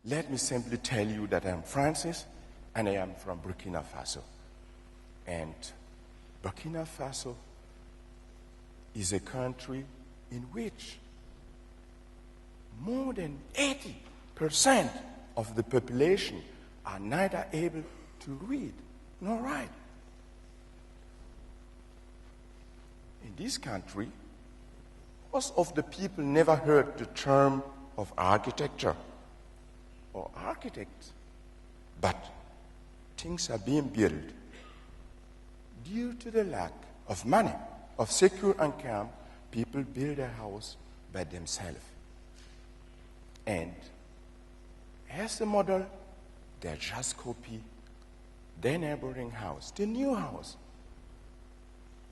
Let me simply tell you that I'm Francis, and I am from Burkina Faso. And Burkina Faso is a country in which more than 80% of the population are neither able to read nor write. In this country, most of the people never heard the term of architecture or architects, but things are being built due to the lack of money, of secure income. People build a house by themselves. And as a model, they just copy their neighboring house, the new house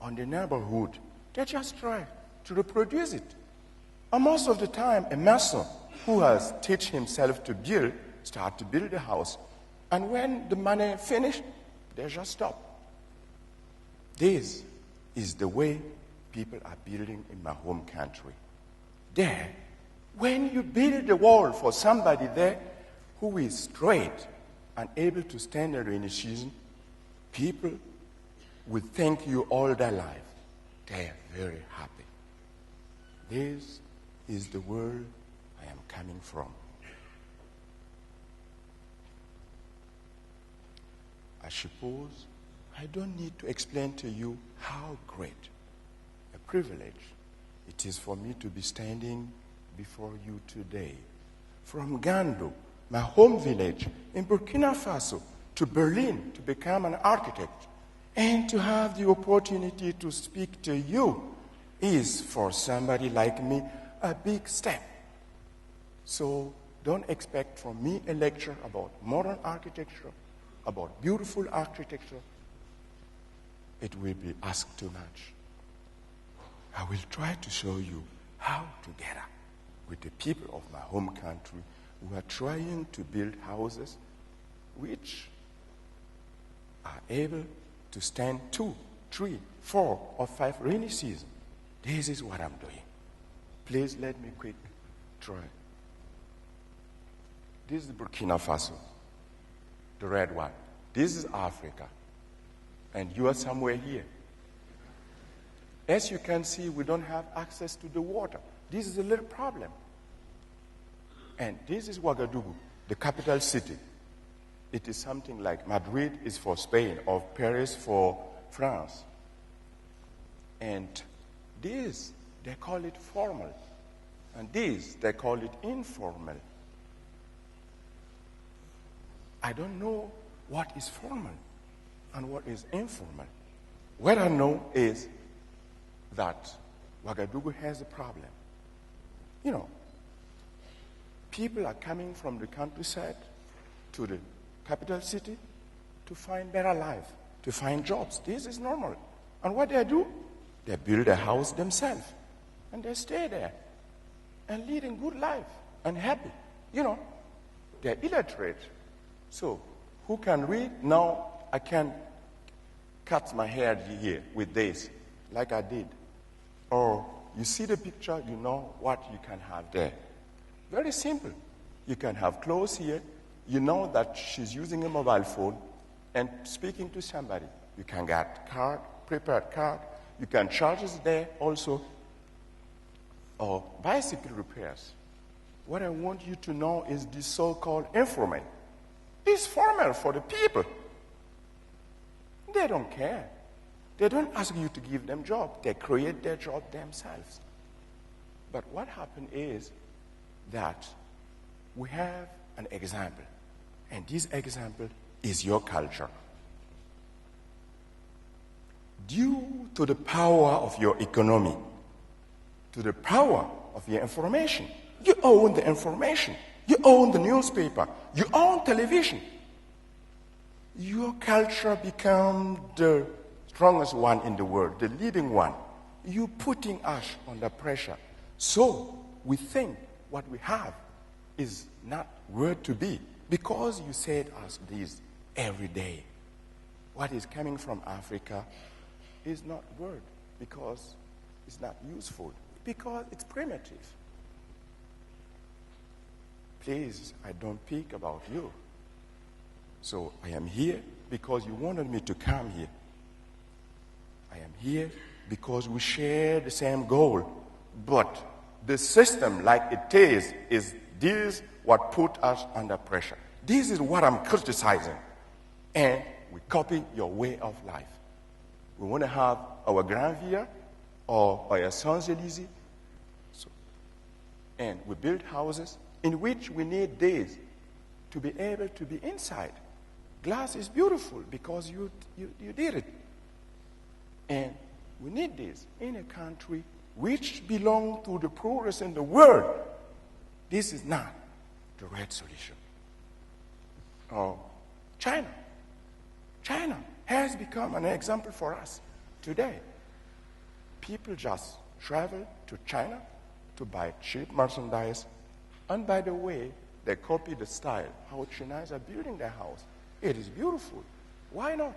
on the neighborhood. They just try to reproduce it. And most of the time, a mason who has taught himself to build starts to build a house. And when the money finished, they just stop. This is the way people are building in my home country. There, when you build a wall for somebody there who is straight and able to stand in rainy season, people will thank you all their life. They are very happy. This is the world I am coming from. I suppose I don't need to explain to you how great a privilege it is for me to be standing before you today. From Gando, my home village in Burkina Faso, to Berlin to become an architect, and to have the opportunity to speak to you is, for somebody like me, a big step. So don't expect from me a lecture about modern architecture, about beautiful architecture. It will be asked too much. I will try to show you how, together with the people of my home country, we are trying to build houses which are able to stand 2, 3, 4, or 5 rainy seasons. This is what I'm doing. Please let me quickly try. This is Burkina Faso, the red one. This is Africa, and you are somewhere here. As you can see, we don't have access to the water. This is a little problem. And this is Ouagadougou, the capital city. It is something like Madrid is for Spain or Paris for France. And this, they call it formal. And this, they call it informal. I don't know what is formal and what is informal. What I know is that Ouagadougou has a problem. You know, people are coming from the countryside to the capital city to find better life, to find jobs. This is normal. And what they do? They build a house themselves. And they stay there and leading good life and happy. You know, they're illiterate. So, who can read? Now I can cut my hair here with this, like I did. Or you see the picture, you know what you can have there. Very simple. You can have clothes here. You know that she's using a mobile phone and speaking to somebody. You can get card, prepared card. You can charge it there also. Or bicycle repairs. What I want you to know is this so-called informal. It's formal for the people. They don't care. They don't ask you to give them job. They create their job themselves. But what happened is that we have an example. And this example is your culture. Due to the power of your economy, to the power of your information, you own the information. You own the newspaper. You own television. Your culture becomes the strongest one in the world, the leading one. You're putting us under pressure. So we think what we have is not worth to be because you said us this every day. What is coming from Africa is not worth because it's not useful, because it's primitive. please, I don't speak about you. So I am here because you wanted me to come here. I am here because we share the same goal. But the system, like it is this what put us under pressure. This is what I'm criticizing. And we copy your way of life. We want to have our Grand Via or our Champs-Élysées. And we build houses in which we need this to be able to be inside. Glass is beautiful because you did it. And we need this in a country which belongs to the poorest in the world. This is not the right solution. China. China has become an example for us today. People just travel to China to buy cheap merchandise. And by the way, they copy the style, how Chinese are building their house. It is beautiful. Why not?